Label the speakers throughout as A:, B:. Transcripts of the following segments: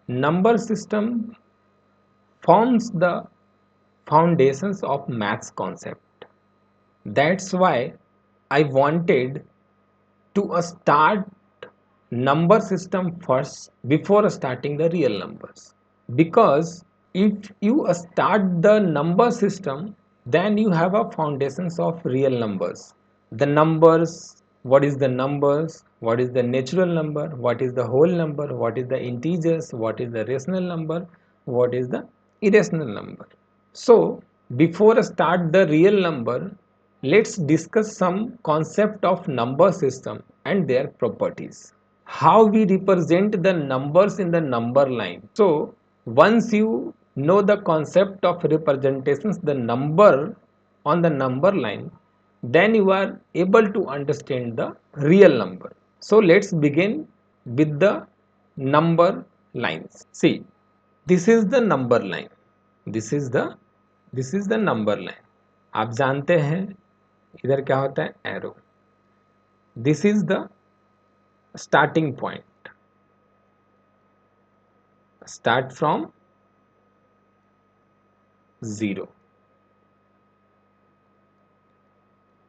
A: number system forms the foundations of maths concept. That's why I wanted to start number system first before starting the real numbers, because if you start the number system, then you have a foundations of real numbers. The numbers, what is the numbers, what is the natural number, what is the whole number, what is the integers, what is the rational number, what is the irrational number. So before start the real number, let's discuss some concept of number system and their properties. How we represent the numbers in the number line. So once you know the concept of representations, the number on the number line, then you are able to understand the real number. So let's begin with the number lines. See, this is the number line. This is the number line. आप जानते हैं इधर क्या होता है, arrow. This is the starting point. Start from 0.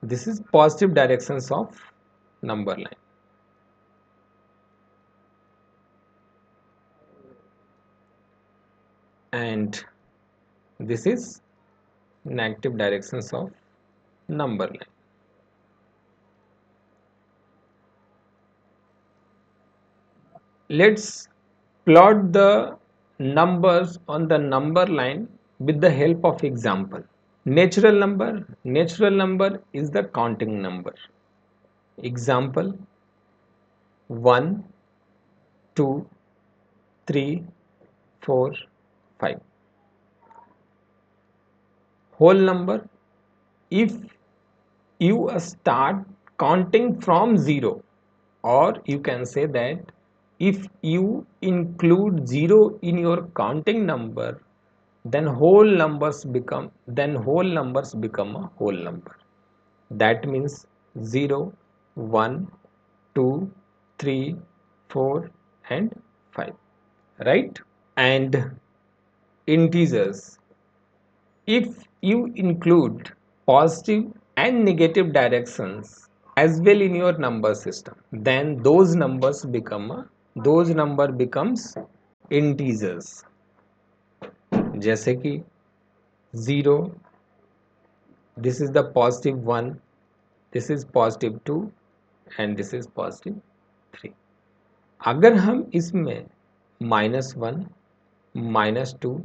A: This is positive directions of number line. And this is negative directions of number line. Let's plot the numbers on the number line with the help of example. Natural number is the counting number. Example 1, 2, 3, 4, 5. Whole number, if you start counting from 0, or you can say that if you include 0 in your counting number, then whole numbers become a whole number. That means 0, 1, 2, 3, 4 and 5, right? And integers, if you include positive and negative directions as well in your number system, then those number becomes integers. जैसे कि 0, this is the positive 1, this is positive 2 and this is positive 3. अगर हम इसमें -1, -2,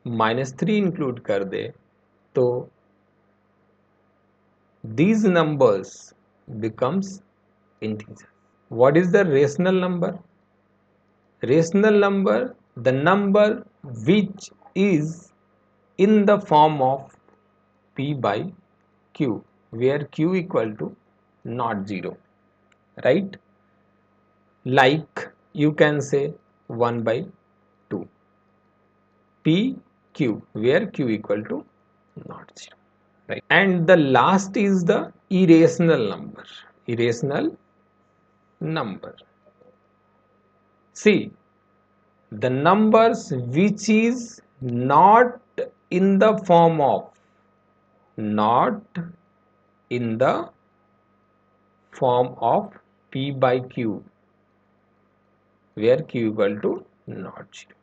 A: -3 include कर दे तो these numbers becomes integer. What is the rational number? Rational number, the number which is in the form of p by q, where q equal to not 0, right? Like you can say 1 by 2, p q, where q equal to not 0, right? And the last is the irrational number. Irrational number. See, the numbers which is not in the form of p by q, where q equal to not 0.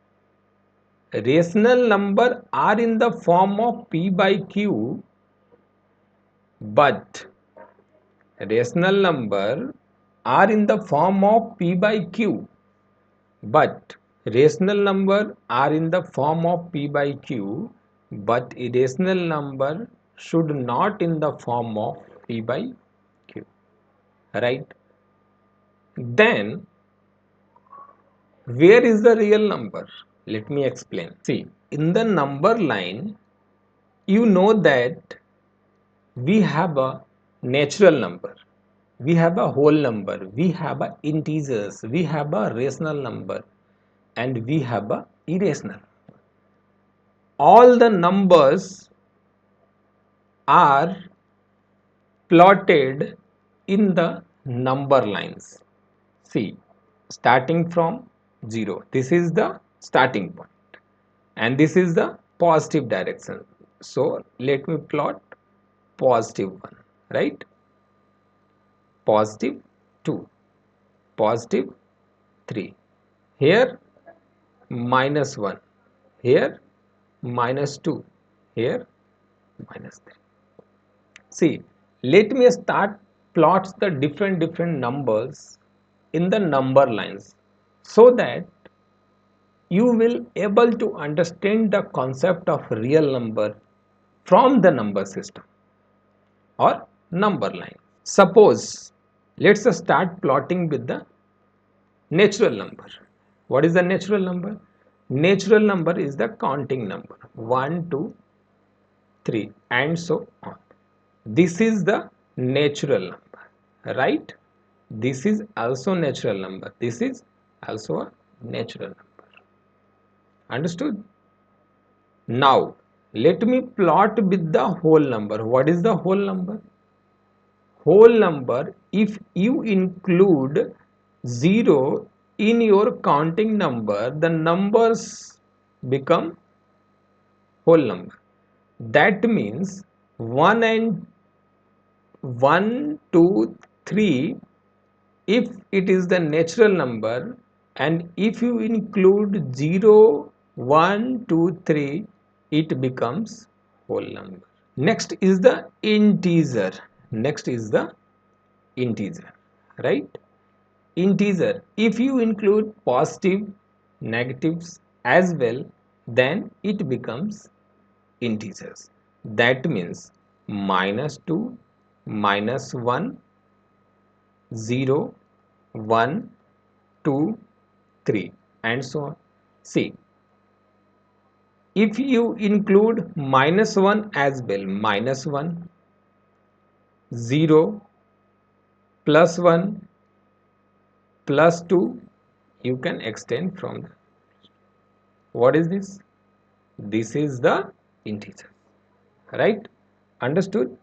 A: Rational number are in the form of p by q, but rational number are in the form of p by q, but rational number are in the form of p by q, but irrational number should not in the form of p by q, right? Then where is the real number? Let me explain. See, in the number line, you know that we have a natural number, we have a whole number, we have a integers, we have a rational number, and we have a irrational. All the numbers are plotted in the number lines. See, starting from 0, this is the starting point, and this is the positive direction. So let me plot positive 1, right? Positive 2, positive 3, here minus 1, here minus 2, here minus 3. See, let me start plots the different numbers in the number lines, so that you will able to understand the concept of real number from the number system or number line. Suppose let's start plotting with the natural number. What is the natural number? Natural number is the counting number 1, 2, 3 and so on. This is the natural number, right? This is also natural number. This is also a natural number. Understood? Now, let me plot with the whole number. What is the whole number? Whole number, if you include 0 in your counting number, the numbers become whole number. That means 1 and 1, 2, 3, if it is the natural number, and if you include 0, 1, 2, 3, it becomes whole number. Next is the integer. Next is the integer, right? Integer, if you include positive, negatives as well, then it becomes integers. That means minus 2, minus 1, 0, 1, 2, 3 and so on. See, if you include minus 1 as well, minus 1, 0, plus 1, plus 2, you can extend from the, what is this? This is the integer, right? Understood?